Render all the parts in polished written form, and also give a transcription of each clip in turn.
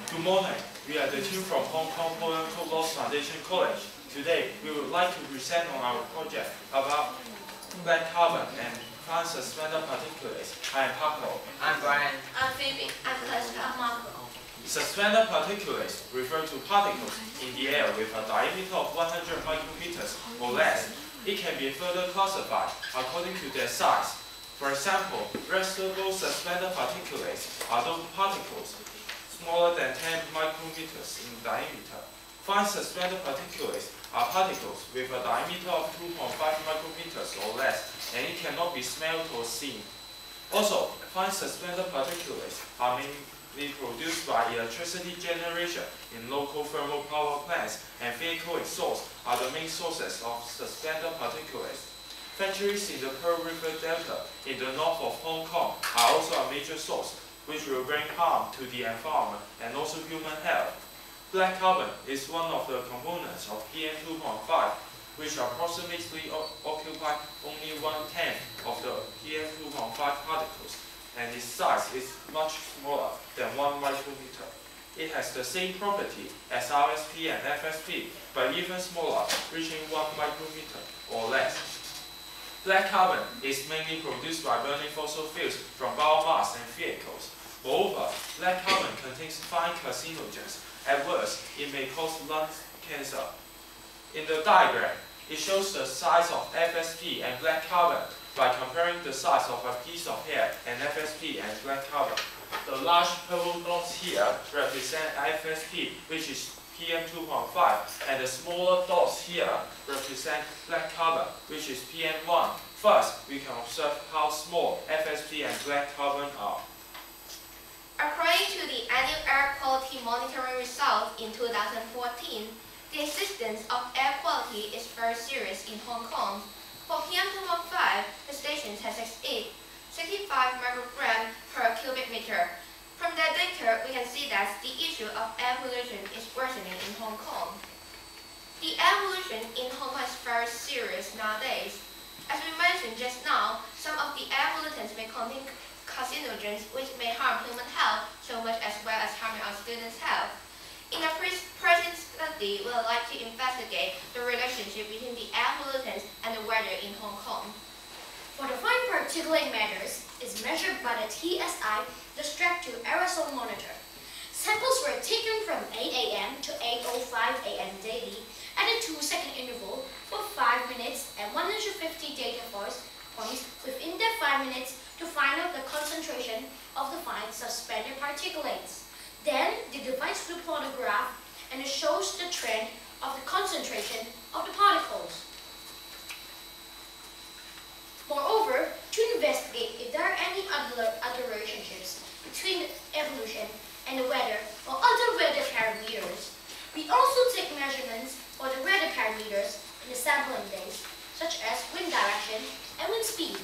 Good morning. We are the team from Hong Kong Poland Loss Foundation College. Today, we would like to present on our project about black carbon and fine suspended particulates. I am Paco. I'm Brian. I'm Phoebe. I'm Lester. I'm Marco. Suspended particulates refer to particles in the air with a diameter of 100 micrometers or less. It can be further classified according to their size. For example, restable suspended particulates are those particles smaller than 10 micrometers in diameter. Fine suspended particulates are particles with a diameter of 2.5 micrometers or less, and it cannot be smelled or seen. Also, fine suspended particulates are mainly produced by electricity generation in local thermal power plants, and vehicle exhaust are the main sources of suspended particulates. Factories in the Pearl River Delta in the north of Hong Kong are also a major source, which will bring harm to the environment and also human health. Black carbon is one of the components of PM2.5, which approximately occupy only 1/10 of the PM2.5 particles, and its size is much smaller than 1 micrometer. It has the same property as RSP and FSP, but even smaller, reaching 1 micrometer or less. Black carbon is mainly produced by burning fossil fuels from biomass and vehicles. Moreover, black carbon contains fine carcinogens. At worst, it may cause lung cancer. In the diagram, it shows the size of FSP and black carbon by comparing the size of a piece of hair and FSP and black carbon. The large purple dots here represent FSP, which is PM2.5, and the smaller dots here represent black carbon, which is PM1. First, we can observe how small FSP and black carbon are. According to the annual air quality monitoring result in 2014, the existence of air quality is very serious in Hong Kong. For PM2.5, the station has exceeded 65 micrograms per cubic meter. From that data, we can see that the issue of air pollution is worsening in Hong Kong. The air pollution in Hong Kong is very serious nowadays. As we mentioned just now, some of the air pollutants may contain carcinogens which may harm human health so much as well as harming our students' health. In a present study, we would like to investigate the relationship between the air pollutants and the weather in Hong Kong. For the fine particulate matters is measured by the TSI, the Structure Aerosol Monitor. Samples were taken from 8 a.m. to 8:05 a.m. daily at a 2-second interval for 5 minutes and 150 data points within the 5 minutes to find out the concentration of the fine suspended particulates. Then the device will plot a graph and it shows the trend of the concentration of the particles. Moreover, to investigate if there are any other relationships between air pollution and the weather or other weather parameters, we also take measurements for the weather parameters in the sampling days, such as wind direction and wind speed.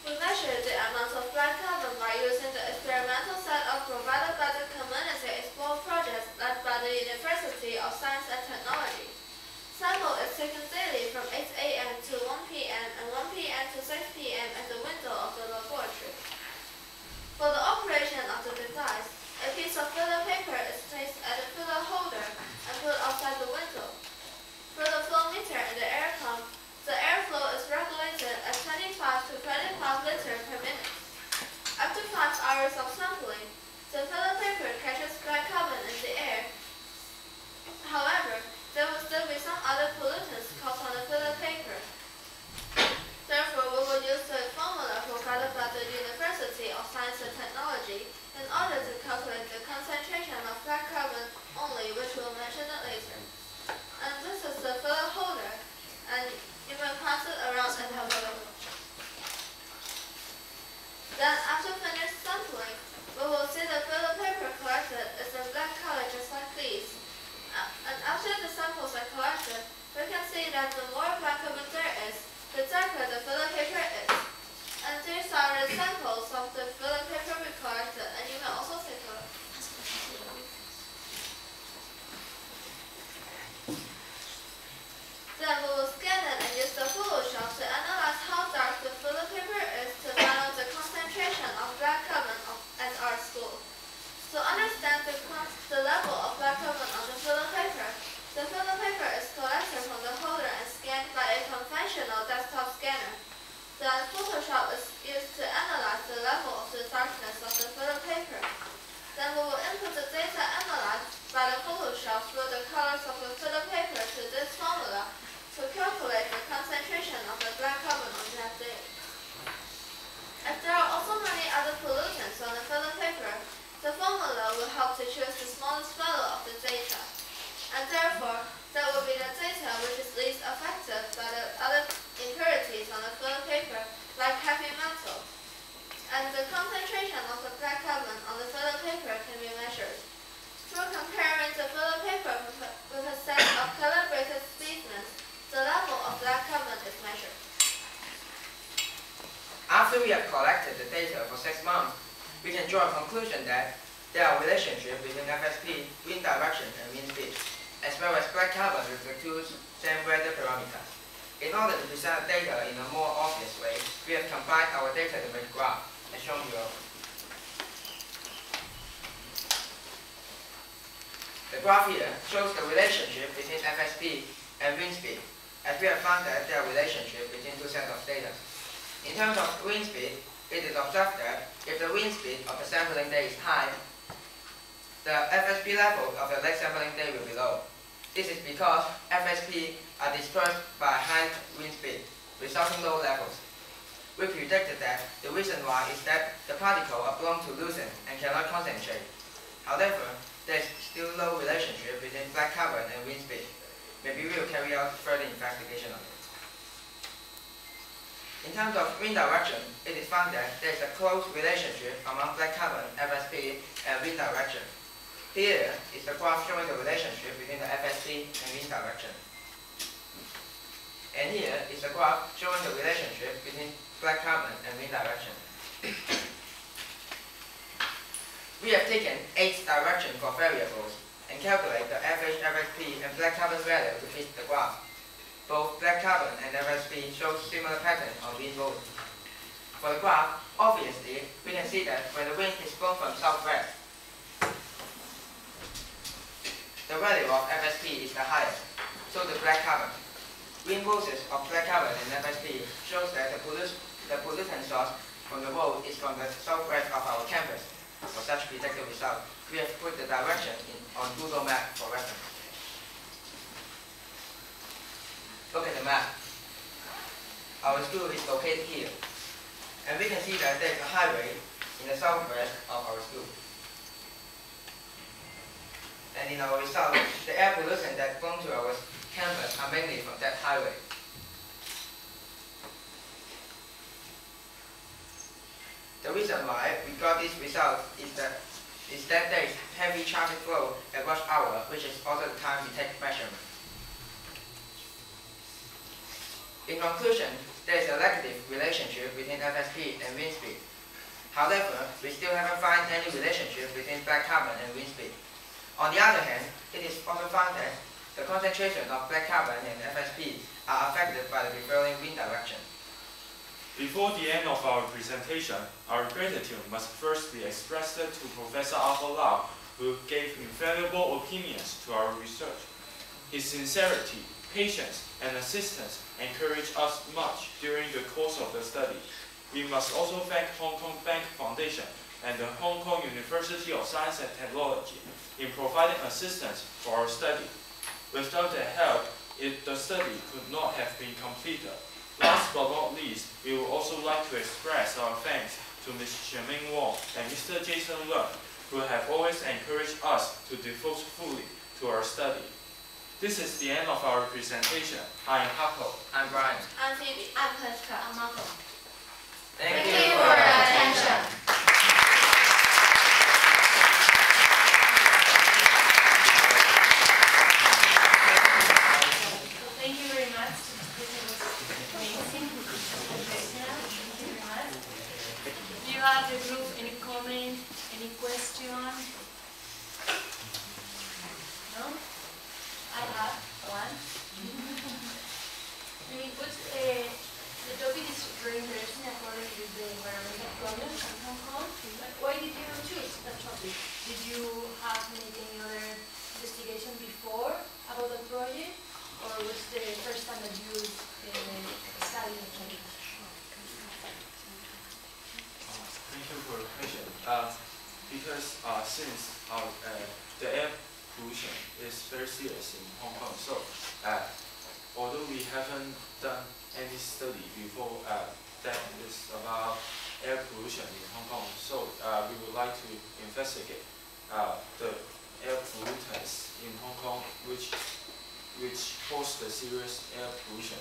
We measured the amount of black carbon by using the experimental setup provided by the Community Explore project led by the University of Science and Technology. Sample is taken daily from 8 a.m. to 1 p.m. and 1 p.m. to 6 p.m. at the window of the laboratory. For the operation of the device, a piece of filler paper is placed at the filler holder and put outside the window. Through the flow meter in the air pump, the airflow is regulated at 25 to 25 liters per minute. After 5 hours of sampling, the filler paper catches black carbon in the air. However, there will still be some other pollutants caught on the filler paper. Therefore, we will use the formula provided by the University of Science and Technology in order to calculate the concentration of black carbon only, which we'll mention it later. And this is the filler holder, and you may pass it around and have a look. Then, after finished sampling, we will see the filler paper collected is in black color just like these. And after the samples are collected, we can see that the more black carbon there is, the darker the filler paper is. And these are the samples of the filler paper we collected, and you may also take a look. Then we will scan it and use the Photoshop to analyze how dark the filler paper is to find out the concentration of black carbon and our the darkness of the photo paper. Then we will input the data analyzed by the Photoshop through the colors of the photo paper to this formula to calculate the concentration of the black carbon on that day. If there are also many other pollutants on the photo paper, the formula will help to choose the smallest value of the data. And therefore, that will be the data which is least affected by the other impurities on the photo paper, like heavy metal. And the concentration of the black carbon on the photo paper can be measured. Through comparing the photo paper with a set of calibrated specimens, the level of black carbon is measured. After we have collected the data for 6 months, we can draw a conclusion that there are relationships between FSP, wind direction, and wind speed, as well as black carbon with the two same weather parameters. In order to present data in a more obvious way, we have combined our data to make a graph, as shown below. The graph here shows the relationship between FSP and wind speed, as we have found that there are relationships between two sets of data. In terms of wind speed, it is observed that if the wind speed of the sampling day is high, the FSP level of the next sampling day will be low. This is because FSP are dispersed by high wind speed, resulting low levels. We predicted that the reason why is that the particles are blown to loosen and cannot concentrate. However, there is still no relationship between black carbon and wind speed. Maybe we will carry out further investigation on it. In terms of wind direction, it is found that there is a close relationship among black carbon, FSP, and wind direction. Here is the graph showing the relationship between the FSP and wind direction. And here is the graph showing the relationship between black carbon and wind direction. We have taken 8 directions for variables and calculate the average FSP and black carbon value to fit the graph. Both black carbon and FSP show similar patterns on wind volume. For the graph, obviously, we can see that when the wind is blown from southwest, the value of FSP is the highest, so the black carbon. Wind pulses of black carbon and FSP shows that the pollutant source from the road is from the southwest of our campus. For such predicted result, we have put the direction on Google Map for reference. Look at the map. Our school is located here, and we can see that there is a highway in the southwest of our school. And in our result, the air pollution that blown to our campus are mainly from that highway. The reason why we got this result is that there is heavy traffic flow at rush hour, which is also the time we take measurement. In conclusion, there is a negative relationship between FSP and wind speed. However, we still haven't found any relationship between black carbon and wind speed. On the other hand, it is also found that the concentration of black carbon and FSP are affected by the prevailing wind direction. Before the end of our presentation, our gratitude must first be expressed to Professor Arthur Lau, who gave invaluable opinions to our research. His sincerity, patience, and assistance encouraged us much during the course of the study. We must also thank Hong Kong Bank Foundation and the Hong Kong University of Science and Technology in providing assistance for our study. Without their help, the study could not have been completed. Last but not least, we would also like to express our thanks to Ms. Shenming Wong and Mr. Jason Leung, who have always encouraged us to devote fully to our study. This is the end of our presentation. I am Hako. I'm Brian. I'm Phoebe. I'm Huska. I'm Malcolm. Thank you for your attention. Thank you very much. This was amazing. Professional. Thank you very much. Do you have the group any comment, any question? No? I have one. The topic is very interesting according to the environmental problems in Hong Kong. But why did you choose that topic? Did you have made any other investigation before about the project, or was the first time that you studied the topic? Thank you for your Because since the air pollution is very serious in Hong Kong, so although we haven't done any study before that is about air pollution in Hong Kong, so we would like to investigate the air pollutants in Hong Kong, which cause the serious air pollution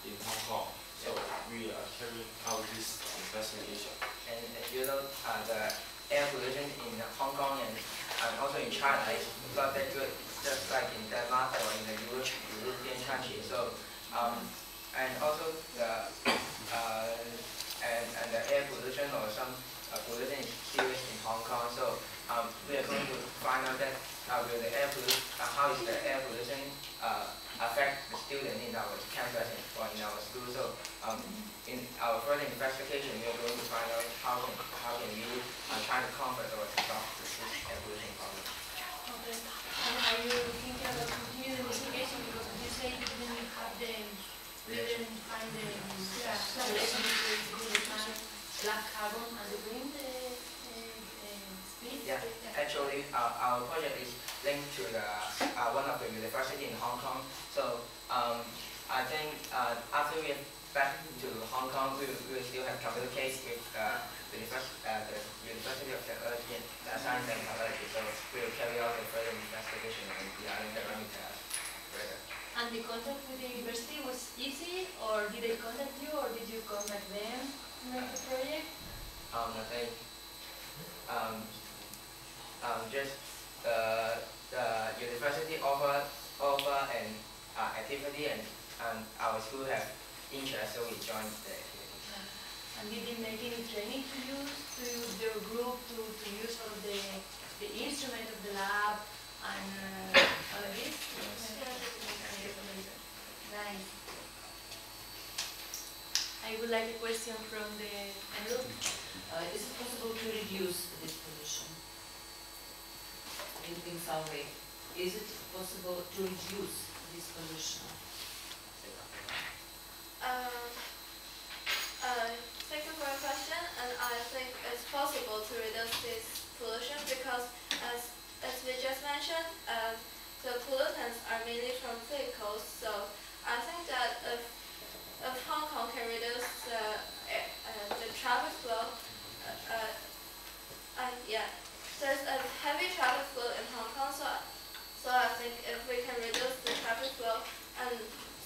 in Hong Kong. So we are carrying out this investigation. And you know, the air pollution in Hong Kong and also in China is not that good, just like in Denmark or in the European countries. So, and also the and the air pollution or some pollution is serious in Hong Kong. So we are going to find out that will the air pollution, how is the air pollution affect the student in our campus or in our school. So in our further investigation, we are going to find out how can we try to combat or stop this air pollution problem. Okay. And are you thinking about continuing the investigation because as you say you didn't find the relation between the black carbon and the green speed? Yeah, actually our project is linked to the one of the university in Hong Kong. So I think after we get back to Hong Kong, we will still have communicate with the University of Technology and Science and Technology. So we will carry out the further investigation and the academic further. And the contact with the university was easy, or did they contact you, or did you contact them to make the project? I think just the university offer an activity and our school have interest, so we joined the activity. And did they make any training to use your group to use all of the instrument of the lab and all of this? Yes. Nice. I would like a question from the group. Is it possible to reduce this pollution in some way? Is it possible to reduce this pollution? Thank you for your question, and I think it's possible to reduce this pollution because as we just mentioned, the pollutants are mainly from vehicles, so I think that if Hong Kong can reduce the traffic flow, there's a heavy traffic flow in Hong Kong, so I think if we can reduce the traffic flow, and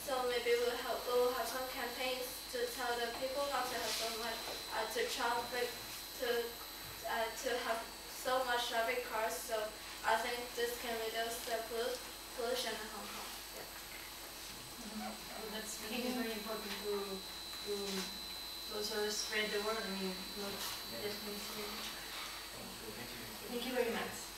so maybe we'll have some campaigns to tell the people not to have so much to have so much traffic cars. So I think this can reduce the pollution in Hong Kong. Yeah. That's very important to also spread the word. I mean, not just in Thank you very much.